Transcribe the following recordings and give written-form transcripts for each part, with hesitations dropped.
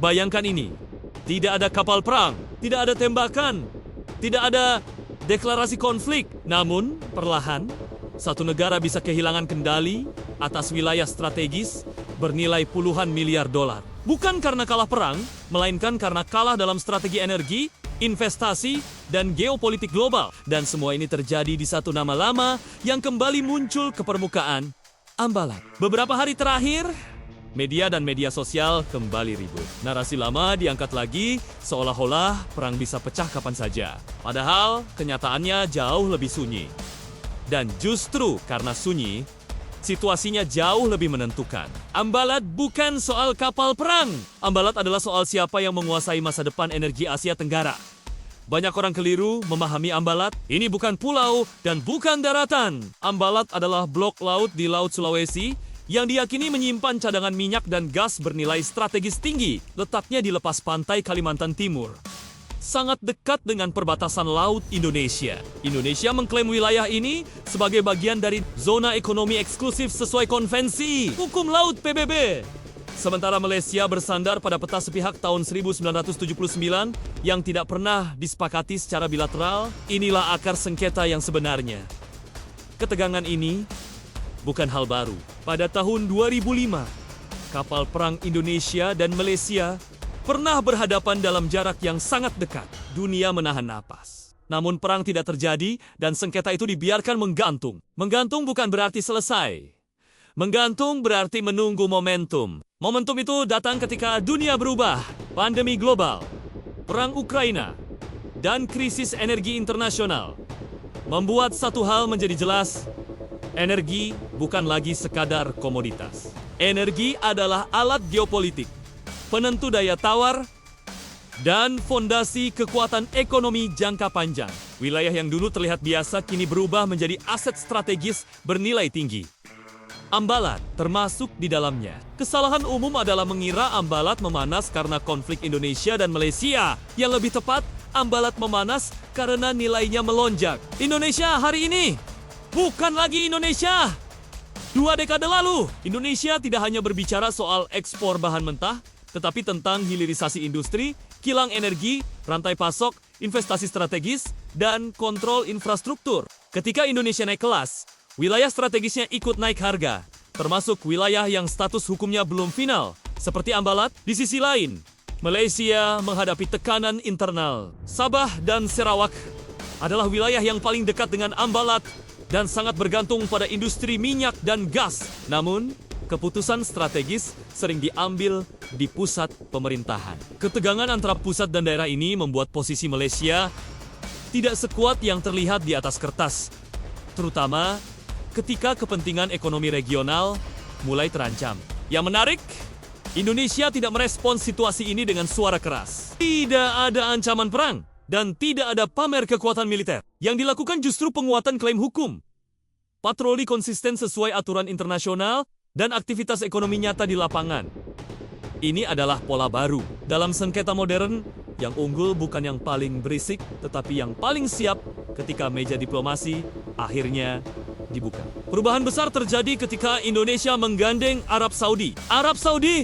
Bayangkan ini, tidak ada kapal perang, tidak ada tembakan, tidak ada deklarasi konflik. Namun, perlahan, satu negara bisa kehilangan kendali atas wilayah strategis bernilai puluhan miliar dolar. Bukan karena kalah perang, melainkan karena kalah dalam strategi energi, investasi, dan geopolitik global. Dan semua ini terjadi di satu nama lama yang kembali muncul ke permukaan, Ambalat. Beberapa hari terakhir, media dan media sosial kembali ribut. Narasi lama diangkat lagi, seolah-olah perang bisa pecah kapan saja. Padahal, kenyataannya jauh lebih sunyi. Dan justru karena sunyi, situasinya jauh lebih menentukan. Ambalat bukan soal kapal perang. Ambalat adalah soal siapa yang menguasai masa depan energi Asia Tenggara. Banyak orang keliru memahami Ambalat. Ini bukan pulau dan bukan daratan. Ambalat adalah blok laut di Laut Sulawesi yang diyakini menyimpan cadangan minyak dan gas bernilai strategis tinggi. Letaknya di lepas pantai Kalimantan Timur, sangat dekat dengan perbatasan laut Indonesia. Indonesia mengklaim wilayah ini sebagai bagian dari zona ekonomi eksklusif sesuai konvensi hukum laut PBB. Sementara Malaysia bersandar pada peta sepihak tahun 1979 yang tidak pernah disepakati secara bilateral. Inilah akar sengketa yang sebenarnya. Ketegangan ini bukan hal baru. Pada tahun 2005, kapal perang Indonesia dan Malaysia pernah berhadapan dalam jarak yang sangat dekat. Dunia menahan napas. Namun perang tidak terjadi dan sengketa itu dibiarkan menggantung. Menggantung bukan berarti selesai. Menggantung berarti menunggu momentum. Momentum itu datang ketika dunia berubah. Pandemi global, perang Ukraina, dan krisis energi internasional membuat satu hal menjadi jelas. Energi bukan lagi sekadar komoditas. Energi adalah alat geopolitik, penentu daya tawar, dan fondasi kekuatan ekonomi jangka panjang. Wilayah yang dulu terlihat biasa kini berubah menjadi aset strategis bernilai tinggi. Ambalat termasuk di dalamnya. Kesalahan umum adalah mengira Ambalat memanas karena konflik Indonesia dan Malaysia. Yang lebih tepat, Ambalat memanas karena nilainya melonjak. Indonesia hari ini bukan lagi Indonesia 2 dekade lalu. Indonesia tidak hanya berbicara soal ekspor bahan mentah, tetapi tentang hilirisasi industri, kilang energi, rantai pasok, investasi strategis, dan kontrol infrastruktur. Ketika Indonesia naik kelas, wilayah strategisnya ikut naik harga, termasuk wilayah yang status hukumnya belum final, seperti Ambalat. Di sisi lain, Malaysia menghadapi tekanan internal. Sabah dan Sarawak adalah wilayah yang paling dekat dengan Ambalat dan sangat bergantung pada industri minyak dan gas. Namun, keputusan strategis sering diambil di pusat pemerintahan. Ketegangan antara pusat dan daerah ini membuat posisi Malaysia tidak sekuat yang terlihat di atas kertas, terutama ketika kepentingan ekonomi regional mulai terancam. Yang menarik, Indonesia tidak merespons situasi ini dengan suara keras. Tidak ada ancaman perang dan tidak ada pamer kekuatan militer. Yang dilakukan justru penguatan klaim hukum, patroli konsisten sesuai aturan internasional, dan aktivitas ekonomi nyata di lapangan. Ini adalah pola baru dalam sengketa modern. Yang unggul bukan yang paling berisik, tetapi yang paling siap ketika meja diplomasi akhirnya dibuka. Perubahan besar terjadi ketika Indonesia menggandeng Arab Saudi. Arab Saudi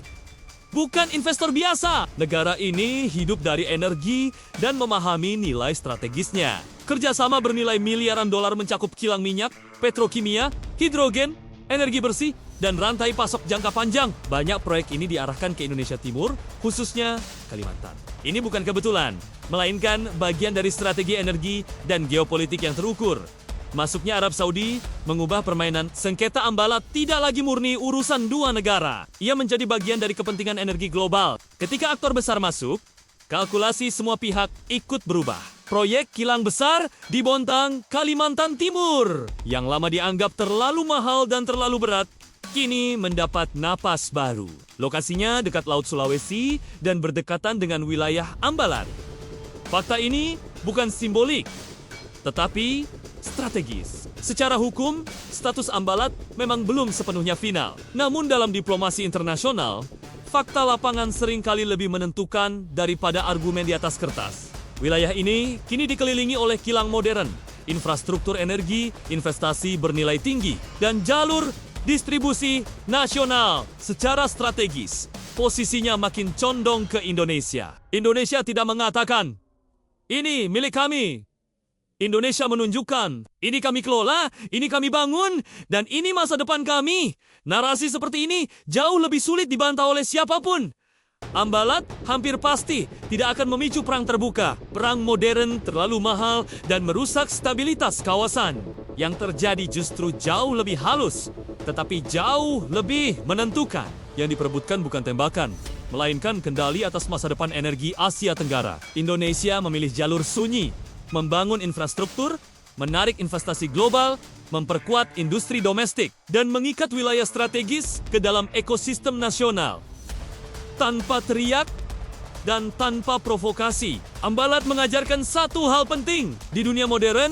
bukan investor biasa. Negara ini hidup dari energi dan memahami nilai strategisnya. Kerjasama bernilai miliaran dolar mencakup kilang minyak, petrokimia, hidrogen, energi bersih, dan rantai pasok jangka panjang. Banyak proyek ini diarahkan ke Indonesia Timur, khususnya Kalimantan. Ini bukan kebetulan, melainkan bagian dari strategi energi dan geopolitik yang terukur. Masuknya Arab Saudi mengubah permainan. Sengketa Ambalat tidak lagi murni urusan dua negara. Ia menjadi bagian dari kepentingan energi global. Ketika aktor besar masuk, kalkulasi semua pihak ikut berubah. Proyek kilang besar di Bontang, Kalimantan Timur, yang lama dianggap terlalu mahal dan terlalu berat, kini mendapat napas baru. Lokasinya dekat Laut Sulawesi dan berdekatan dengan wilayah Ambalat. Fakta ini bukan simbolik, tetapi strategis. Secara hukum, status Ambalat memang belum sepenuhnya final. Namun dalam diplomasi internasional, fakta lapangan seringkali lebih menentukan daripada argumen di atas kertas. Wilayah ini kini dikelilingi oleh kilang modern, infrastruktur energi, investasi bernilai tinggi, dan jalur distribusi nasional. Secara strategis, posisinya makin condong ke Indonesia. Indonesia tidak mengatakan, "Ini milik kami." Indonesia menunjukkan, "Ini kami kelola, ini kami bangun, dan ini masa depan kami." Narasi seperti ini jauh lebih sulit dibantah oleh siapapun. Ambalat hampir pasti tidak akan memicu perang terbuka. Perang modern terlalu mahal dan merusak stabilitas kawasan. Yang terjadi justru jauh lebih halus, tetapi jauh lebih menentukan. Yang diperebutkan bukan tembakan, melainkan kendali atas masa depan energi Asia Tenggara. Indonesia memilih jalur sunyi, membangun infrastruktur, menarik investasi global, memperkuat industri domestik, dan mengikat wilayah strategis ke dalam ekosistem nasional. Tanpa teriak dan tanpa provokasi, Ambalat mengajarkan satu hal penting. Di dunia modern,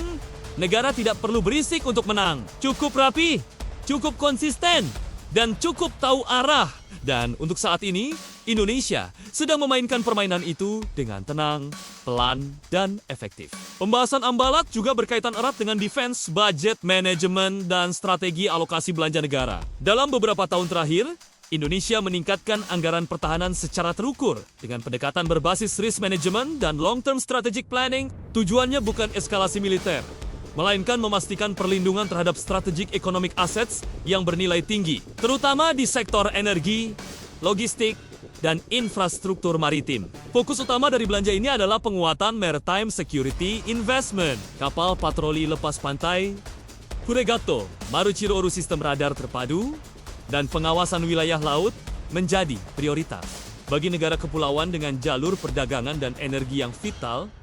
negara tidak perlu berisik untuk menang. Cukup rapi, cukup konsisten, dan cukup tahu arah. Dan untuk saat ini, Indonesia sedang memainkan permainan itu dengan tenang, pelan, dan efektif. Pembahasan Ambalat juga berkaitan erat dengan defense, budget, manajemen, dan strategi alokasi belanja negara. Dalam beberapa tahun terakhir, Indonesia meningkatkan anggaran pertahanan secara terukur dengan pendekatan berbasis risk management dan long-term strategic planning. Tujuannya bukan eskalasi militer, melainkan memastikan perlindungan terhadap strategic economic assets yang bernilai tinggi, terutama di sektor energi, logistik, dan infrastruktur maritim. Fokus utama dari belanja ini adalah penguatan maritime security investment, kapal patroli lepas pantai, Furegato, Maruchiro Oru sistem radar terpadu, dan pengawasan wilayah laut menjadi prioritas. Bagi negara kepulauan dengan jalur perdagangan dan energi yang vital,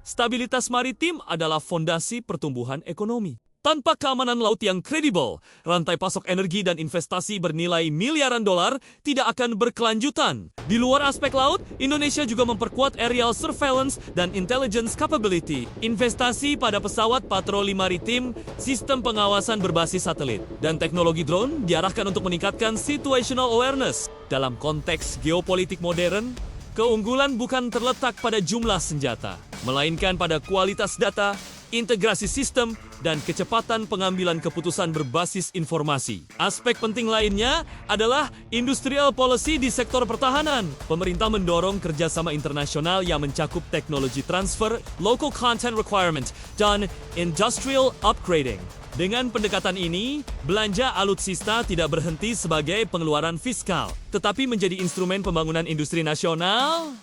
stabilitas maritim adalah fondasi pertumbuhan ekonomi. Tanpa keamanan laut yang kredibel, rantai pasok energi dan investasi bernilai miliaran dolar tidak akan berkelanjutan. Di luar aspek laut, Indonesia juga memperkuat aerial surveillance dan intelligence capability. Investasi pada pesawat patroli maritim, sistem pengawasan berbasis satelit, dan teknologi drone diarahkan untuk meningkatkan situational awareness. Dalam konteks geopolitik modern, keunggulan bukan terletak pada jumlah senjata, melainkan pada kualitas data, integrasi sistem, dan kecepatan pengambilan keputusan berbasis informasi. Aspek penting lainnya adalah industrial policy di sektor pertahanan. Pemerintah mendorong kerjasama internasional yang mencakup teknologi transfer, local content requirement, dan industrial upgrading. Dengan pendekatan ini, belanja alutsista tidak berhenti sebagai pengeluaran fiskal, tetapi menjadi instrumen pembangunan industri nasional,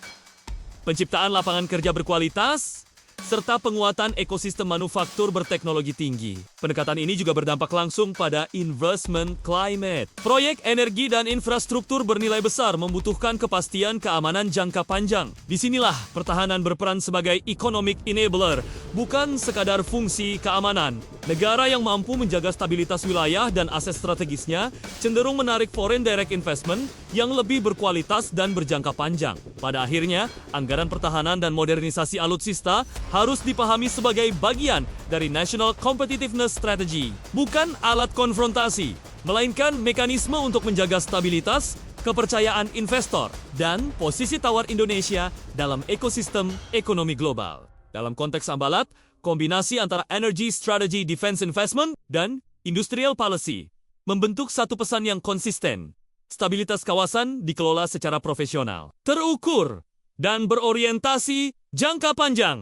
penciptaan lapangan kerja berkualitas, serta penguatan ekosistem manufaktur berteknologi tinggi. Pendekatan ini juga berdampak langsung pada investment climate. Proyek energi dan infrastruktur bernilai besar membutuhkan kepastian keamanan jangka panjang. Disinilah pertahanan berperan sebagai economic enabler, bukan sekadar fungsi keamanan. Negara yang mampu menjaga stabilitas wilayah dan aset strategisnya cenderung menarik foreign direct investment yang lebih berkualitas dan berjangka panjang. Pada akhirnya, anggaran pertahanan dan modernisasi alutsista harus dipahami sebagai bagian dari National Competitiveness Strategy, bukan alat konfrontasi, melainkan mekanisme untuk menjaga stabilitas, kepercayaan investor, dan posisi tawar Indonesia dalam ekosistem ekonomi global. Dalam konteks Ambalat, kombinasi antara energy strategy defense investment dan industrial policy membentuk satu pesan yang konsisten. Stabilitas kawasan dikelola secara profesional, terukur, dan berorientasi jangka panjang.